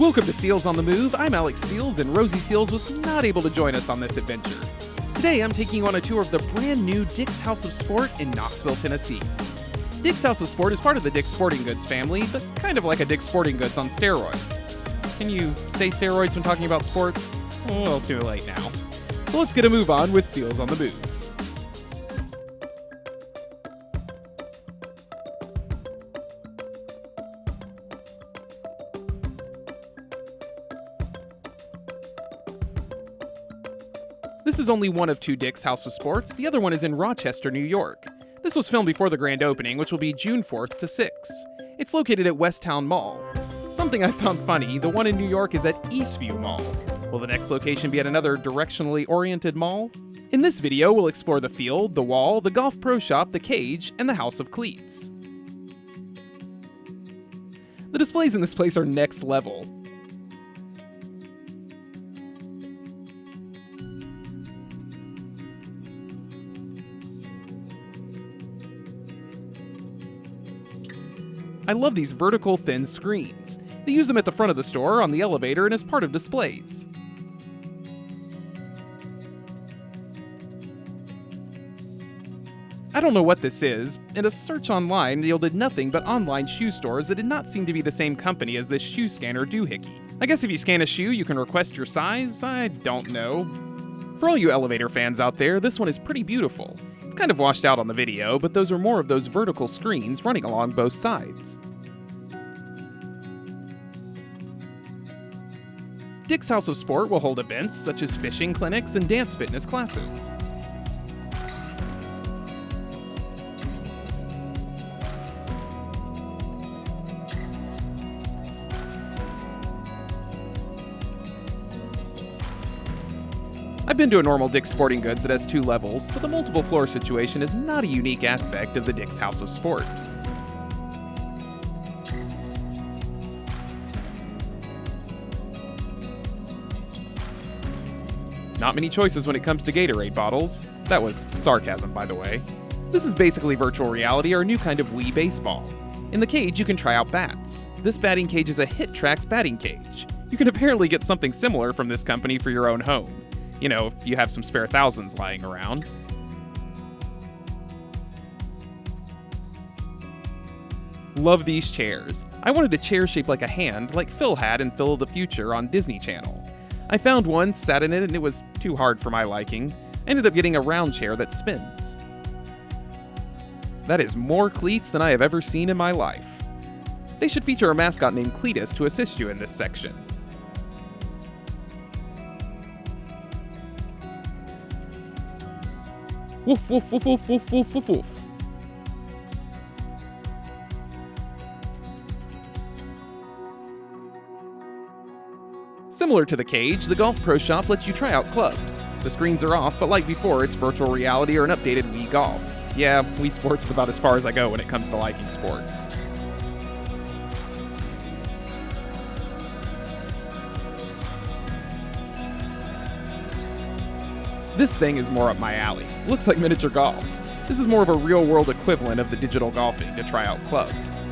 Welcome to Seals on the Move. I'm Alex Seals, and Rosie Seals was not able to join us on this adventure. Today, I'm taking you on a tour of the brand new DICKS House of Sport in Knoxville, Tennessee. DICKS House of Sport is part of the DICKS Sporting Goods family, but kind of like a DICKS Sporting Goods on steroids. Can you say steroids when talking about sports? Well, too late now. So let's get a move on with Seals on the Move. This is only one of two DICKS House of Sports. The other one is in Rochester, New York. This was filmed before the grand opening, which will be June 4th to 6th. It's located at Westtown Mall. Something I found funny, the one in New York is at Eastview Mall. Will the next location be at another directionally oriented mall? In this video, we'll explore the field, the wall, the golf pro shop, the cage, and the House of Cleats. The displays in this place are next level. I love these vertical thin screens. They use them at the front of the store, on the elevator, and as part of displays. I don't know what this is, and a search online yielded nothing but online shoe stores that did not seem to be the same company as this shoe scanner doohickey. I guess if you scan a shoe, you can request your size? I don't know. For all you elevator fans out there, this one is pretty beautiful. It's kind of washed out on the video, but those are more of those vertical screens running along both sides. DICKS House of Sport will hold events such as fishing clinics and dance fitness classes. I've been to a normal DICKS Sporting Goods that has 2 levels, so the multiple floor situation is not a unique aspect of the DICKS House of Sport. Not many choices when it comes to Gatorade bottles. That was sarcasm, by the way. This is basically virtual reality or a new kind of Wii baseball. In the cage, you can try out bats. This batting cage is a HitTrax batting cage. You can apparently get something similar from this company for your own home. You know, if you have some spare thousands lying around. Love these chairs. I wanted a chair shaped like a hand, like Phil had in Phil of the Future on Disney Channel. I found one, sat in it, and it was too hard for my liking. I ended up getting a round chair that spins. That is more Cleats than I have ever seen in my life. They should feature a mascot named Cleatus to assist you in this section. Woof, woof, woof, woof, woof, woof, woof, woof. Similar to the cage, the Golf Pro Shop lets you try out clubs. The screens are off, but like before, it's virtual reality or an updated Wii Golf. Yeah, Wii Sports is about as far as I go when it comes to liking sports. This thing is more up my alley. Looks like miniature golf. This is more of a real-world equivalent of the digital golfing to try out clubs.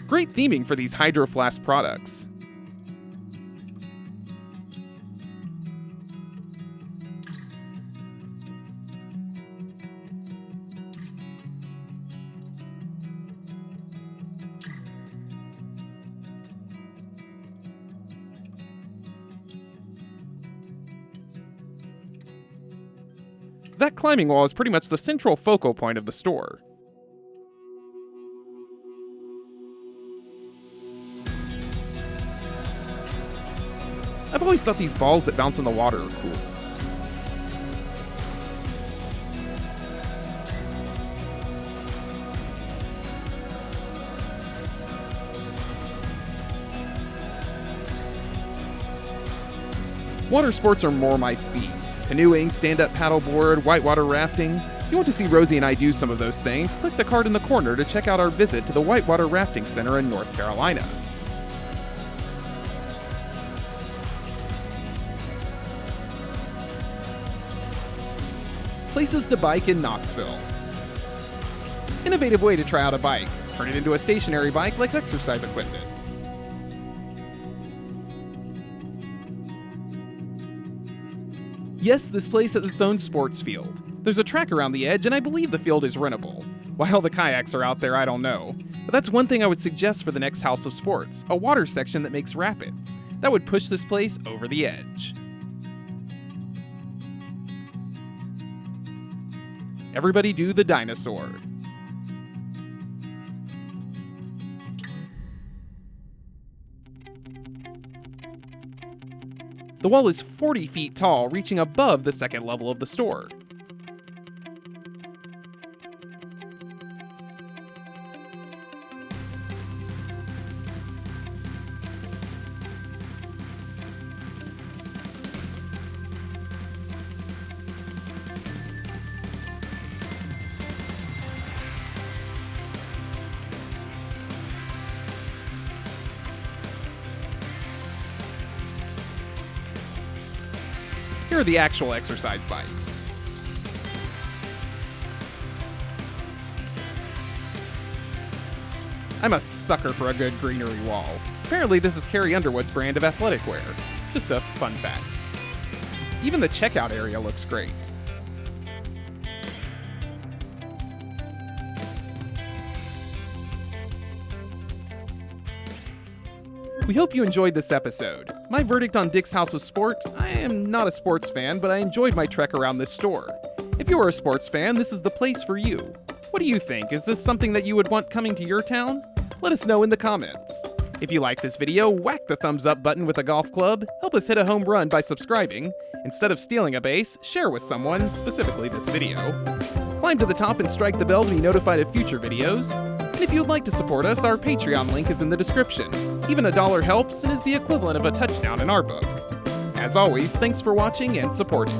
Great theming for these Hydro Flask products. That climbing wall is pretty much the central focal point of the store. I've always thought these balls that bounce in the water are cool. Water sports are more my speed. Canoeing, stand-up paddleboard, whitewater rafting. you want to see Rosie and I do some of those things, click the card in the corner to check out our visit to the Whitewater Rafting Center in North Carolina. Places to bike in Knoxville. Innovative way to try out a bike. Turn it into a stationary bike like exercise equipment. Yes, this place has its own sports field. There's a track around the edge, and I believe the field is rentable. Why all the kayaks are out there, I don't know. But that's one thing I would suggest for the next House of Sports, a water section that makes rapids. That would push this place over the edge. Everybody do the dinosaur. The wall is 40 feet tall, reaching above the second level of the store. Here are the actual exercise bikes. I'm a sucker for a good Greenery wall. Apparently this is Carrie Underwood's brand of athletic wear. Just a fun fact. Even the checkout area looks great. We hope you enjoyed this episode. My verdict on Dick's House of Sport: I am not a sports fan, but I enjoyed my trek around this store. If you are a sports fan, this is the place for you. What do you think? Is this something that you would want coming to your town? Let us know in the comments. If you like this video, whack the thumbs up button with a golf club, help us hit a home run by subscribing. Instead of stealing a base, share with someone, specifically this video. Climb to the top and strike the bell to be notified of future videos. And if you'd like to support us, our Patreon link is in the description. Even $1 helps and is the equivalent of a touchdown in our book. As always, thanks for watching and supporting.